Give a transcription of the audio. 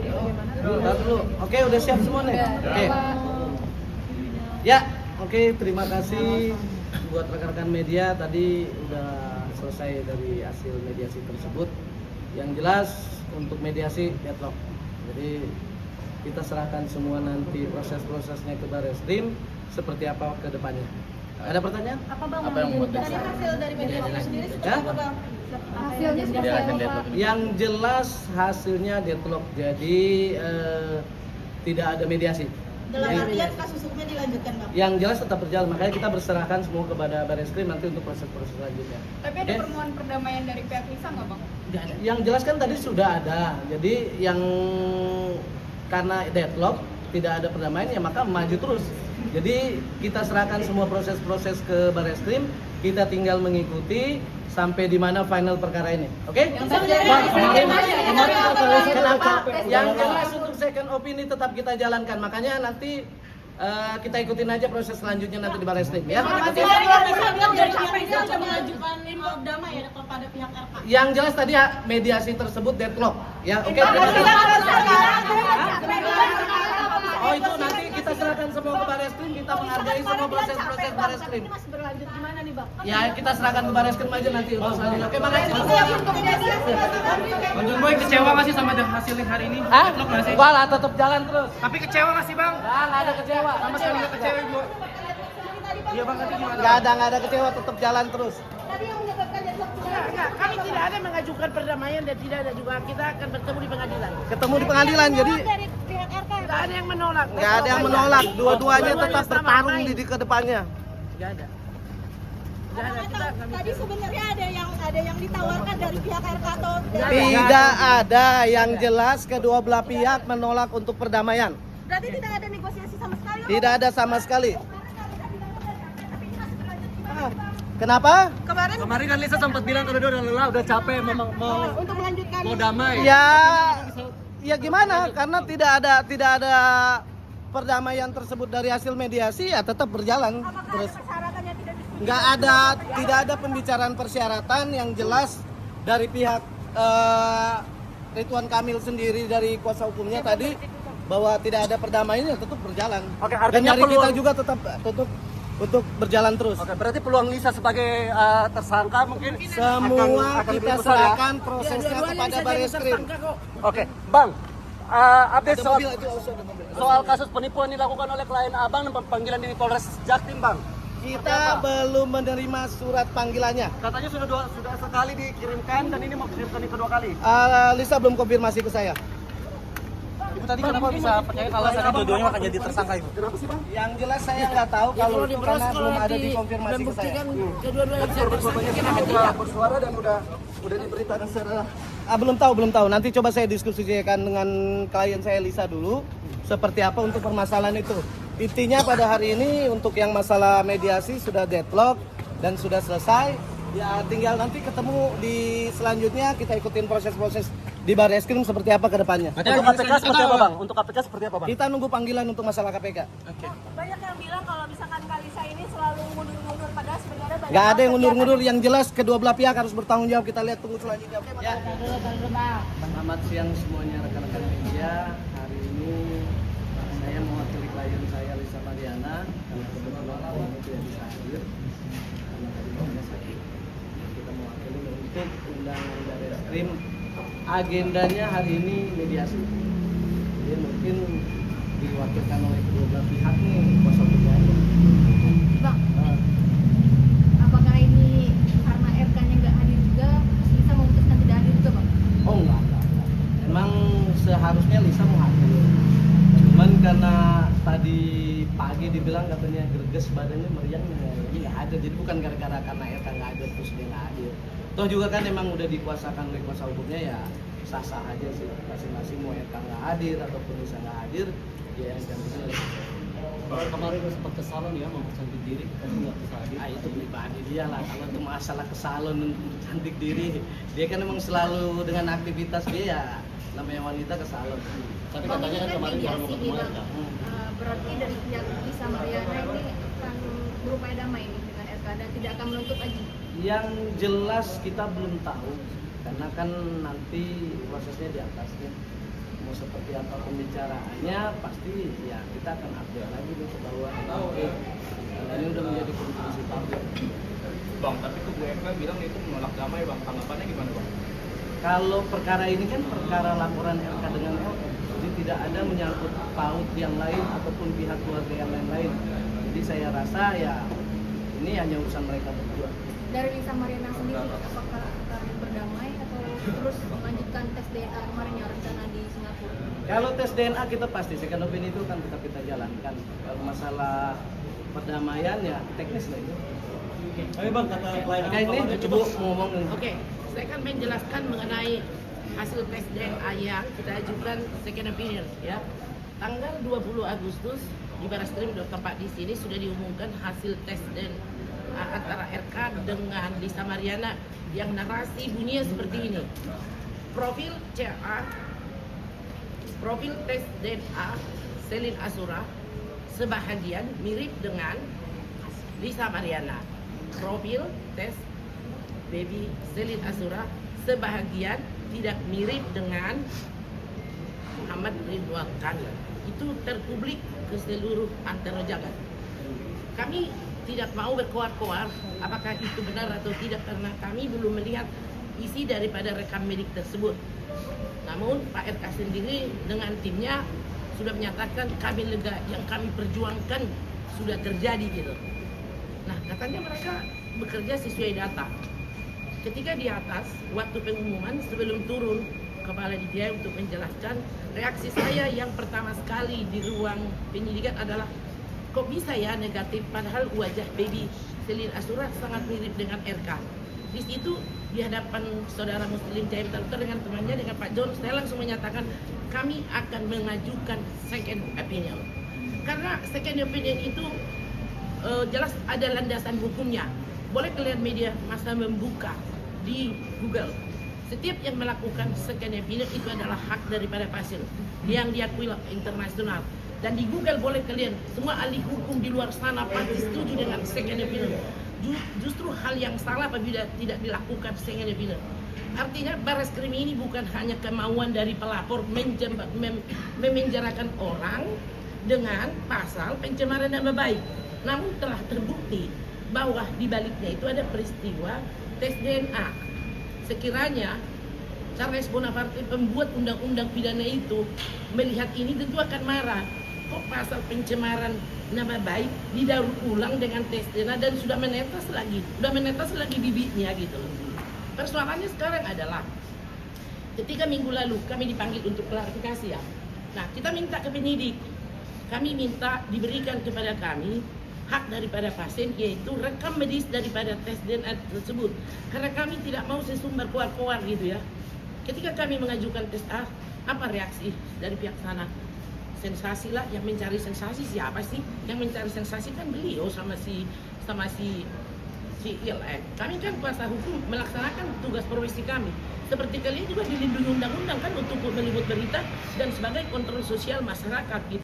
Bentar dulu. Oke, udah siap semua nih? Oke. Ya, oke, terima kasih buat rekan-rekan media. Tadi udah selesai dari hasil mediasi tersebut. Yang jelas untuk mediasi deadlock. Jadi kita serahkan semua nanti proses-prosesnya ke Barreskrim seperti apa ke depannya. Ada pertanyaan? Apa bang? Apa yang membuat dari hasil dari mediasi itu sendiri seperti Ya? apa bang? Hasilnya seperti apa? Yang jelas hasilnya deadlock. Jadi tidak ada mediasi. Dalam Jadi, artian kasus hukumnya dilanjutkan bang? yang jelas tetap berjalan, makanya kita berserahkan semua kepada Barreskrim nanti untuk proses-proses selanjutnya. Tapi ada permohonan perdamaian dari pihak Lisa nggak bang? Nggak ada. Yang jelas kan tadi sudah ada. Jadi yang karena deadlock tidak ada perdamaian ya maka maju terus. Jadi kita serahkan semua proses-proses ke Barreskrim, kita tinggal mengikuti sampai di mana final perkara ini. Oke? Kenapa? Yang jelas untuk second opini tetap kita jalankan. Makanya nanti kita ikutin aja proses selanjutnya nanti di Barreskrim ya. Oke? Dari pihak Lisa sudah mengajukan info damai ya kepada pihak RK. Yang jelas tadi mediasi tersebut deadlock ya. Oke? Oh itu nanti kita serahkan semua ke Barreskrim, kita menghargai semua proses-proses Barreskrim. Ini masih berlanjut gimana nih bang? Ya kita serahkan ke Barreskrim aja nanti untuk selanjutnya. Oke, makasih. Bang Boy kecewa nggak sih sama hasil hari ini? Hah? Deadlock nggak sih? Enggak lah, tetap jalan terus. Tapi kecewa nggak sih bang? Nggak ada kecewa. Sama sekali nggak kecewa ibu. Iya bang, tadi gimana? Nggak ada kecewa, tetap jalan terus. Tadi yang menyebabkan deadlock Enggak, kami tidak ada mengajukan perdamaian dan tidak ada juga kita akan bertemu di pengadilan. Ketemu di pengadilan, jadi dari pihak RK. Tidak ada yang menolak. nggak ada yang menolak. Dua-duanya Dua-duanya tetap sama bertarung main. di kedepannya. Tidak ada. Tidak ada. Kita Tadi sebenarnya ada yang ditawarkan dari pihak RK atau dari Tidak ada yang jelas kedua belah pihak menolak untuk perdamaian. berarti tidak ada negosiasi sama sekali. Tidak ada sama sekali. Kenapa? Kemarin Kemarin kan Lisa sempat bilang kalau dia udah lelah, udah capek, mau untuk melanjutkan damai. Ya gimana? Karena tidak ada perdamaian tersebut dari hasil mediasi ya tetap berjalan terus. persyaratannya tidak disetujui. Tidak ada pembicaraan persyaratan yang jelas dari pihak Ridwan Kamil sendiri dari kuasa hukumnya tadi bahwa tidak ada perdamaian ya tetap berjalan. Oke, Dan artinya dari kita juga tetap untuk berjalan terus. Oke, berarti peluang Lisa sebagai tersangka mungkin Semua akan lebih kita besar ya? serahkan prosesnya dua-duanya kepada bisa jadi Barreskrim. tersangka kok. Oke, Bang. Update Ada soal, mobil itu, ada mobil. soal kasus penipuan dilakukan oleh klien Abang dan panggilan di Polres Jaktim, Bang. Kita belum menerima surat panggilannya. Katanya sudah sekali dikirimkan dan ini mau kirimkan yang kedua kali. Lisa belum konfirmasi ke saya. Ibu tadi kenapa bisa percaya kalau tadi dua-duanya akan jadi tersangka, Ibu? Kenapa sih, Bang? Yang jelas saya nggak tahu Ya, kalau kalau itu diproses, karena kalau belum ada nanti dikonfirmasi ke saya. membuktikan kedua-duanya bisa tersangka. Sudah bersuara dan udah diberitakan secara Belum tahu. Nanti coba saya diskusikan dengan klien saya Lisa dulu seperti apa untuk permasalahan itu. Intinya pada hari ini untuk yang masalah mediasi sudah deadlock dan sudah selesai. Ya tinggal nanti ketemu di selanjutnya kita ikutin proses-proses di Barreskrim seperti apa ke depannya. Untuk KPK seperti apa, Bang? Untuk KPK seperti apa, Bang? Kita nunggu panggilan untuk masalah KPK. Banyak yang bilang kalau misalkan Kalisa ini selalu mundur-mundur padahal sebenarnya banyak Nggak ada yang hal mundur-mundur, yang jelas kedua belah pihak harus bertanggung jawab. Kita lihat tunggu selanjutnya. Ya. Selamat siang semuanya rekan-rekan media. Hari ini saya mewakili klien saya Lisa Mariana karena kebetulan ini tidak bisa hadir karena tadi badannya sakit. Kita mewakili untuk undangan dari Barreskrim. Agendanya hari ini mediasi. Jadi mungkin diwakilkan oleh kedua belah pihak nih kuasa hukumnya. Bang, apakah ini karena RK-nya nggak hadir juga, Lisa memutuskan tidak hadir juga bang? Oh enggak. Emang seharusnya Lisa mau hadir. Cuman karena tadi pagi dibilang katanya greges badannya meriang, ini nggak ada. Jadi bukan gara-gara karena RK nggak ada terus dia nggak hadir. Toh juga kan emang udah dikuasakan oleh kuasa hukumnya ya sah-sah aja sih. Masing-masing mau RK nggak hadir ataupun Lisa nggak hadir, ya yang gantinya. Kemarin sempat ke salon ya, mau cantik diri, tapi nggak bisa hadir. Itu pribadi dia lah. Kalau itu masalah ke salon cantik diri, dia kan emang selalu dengan aktivitas dia ya namanya wanita ke salon. Tapi Bang, katanya ini kan kan kemarin kalau mau mediasi ketemu nih, Bang. RK. Berarti dari pihak Lisa Mariana ini akan berupaya damai nih dengan RK dan tidak akan menuntut lagi. Yang jelas kita belum tahu karena kan nanti prosesnya di atasnya. mau seperti apa pembicaraannya, pasti ya kita akan update lagi ke bawah. Ini udah menjadi kompetensi publik. Bang, tapi ke Bu Eka bilang itu menolak damai bang, tanggapannya gimana bang? Kalau perkara ini kan perkara laporan LK dengan LM, jadi tidak ada menyangkut paut yang lain ataupun pihak keluarga yang lain-lain. Jadi saya rasa ya ini hanya urusan mereka berdua. Dari Lisa Mariana sendiri, apakah akan berdamai atau terus melanjutkan tes DNA kemarin yang rencana di Singapura? Kalau tes DNA kita pasti second opinion itu kan tetap kita jalankan. Kalau masalah perdamaian ya teknis lah itu. Tapi bang, kata klien Kayak ini coba ngomong. Oke, saya akan menjelaskan mengenai hasil tes DNA yang kita ajukan second opinion ya. Tanggal 20 Agustus di Barreskrim tempat di sini sudah diumumkan hasil tes DNA antara RK dengan Lisa Mariana yang narasi bunyinya seperti ini. Profil CA, profil tes DNA Selin Asura sebahagian mirip dengan Lisa Mariana. Profil tes baby Selin Asura sebahagian tidak mirip dengan Muhammad Ridwan Kamil. Itu terpublik ke seluruh antero jagat. Kami tidak mau berkoar-koar apakah itu benar atau tidak karena kami belum melihat isi daripada rekam medik tersebut. Namun Pak RK sendiri dengan timnya sudah menyatakan kami lega, yang kami perjuangkan sudah terjadi gitu. Nah, katanya mereka bekerja sesuai data. Ketika di atas, waktu pengumuman sebelum turun Kepala DPI untuk menjelaskan, reaksi saya yang pertama sekali di ruang penyidikan adalah kok bisa ya negatif padahal wajah baby Selin Asura sangat mirip dengan RK. Di situ di hadapan saudara Muslim Jaya Betul dengan temannya dengan Pak John, saya langsung menyatakan kami akan mengajukan second opinion. Karena second opinion itu jelas ada landasan hukumnya. Boleh kalian media masa membuka di Google. Setiap yang melakukan second opinion itu adalah hak daripada pasien yang diakui internasional. Dan di Google boleh kalian, semua ahli hukum di luar sana pasti setuju dengan second opinion. Justru hal yang salah apabila tidak dilakukan second opinion. Artinya Barreskrim ini bukan hanya kemauan dari pelapor memenjarakan orang dengan pasal pencemaran nama baik. Namun telah terbukti bahwa di baliknya itu ada peristiwa tes DNA. Sekiranya Charles Bonaparte pembuat undang-undang pidana itu melihat ini tentu akan marah. Kok pasal pencemaran nama baik didaur ulang dengan tes DNA dan sudah menetas lagi bibitnya gitu. Persoalannya sekarang adalah ketika minggu lalu kami dipanggil untuk klarifikasi ya. Nah, kita minta ke penyidik. Kami minta diberikan kepada kami hak daripada pasien yaitu rekam medis daripada tes DNA tersebut karena kami tidak mau sesumbar keluar gitu ya. Ketika kami mengajukan tes A, apa reaksi dari pihak sana? Sensasi lah, yang mencari sensasi siapa sih? Yang mencari sensasi kan beliau sama si ILM. Kami kan kuasa hukum melaksanakan tugas profesi kami. Seperti kalian juga dilindungi undang-undang kan untuk meliput berita dan sebagai kontrol sosial masyarakat gitu.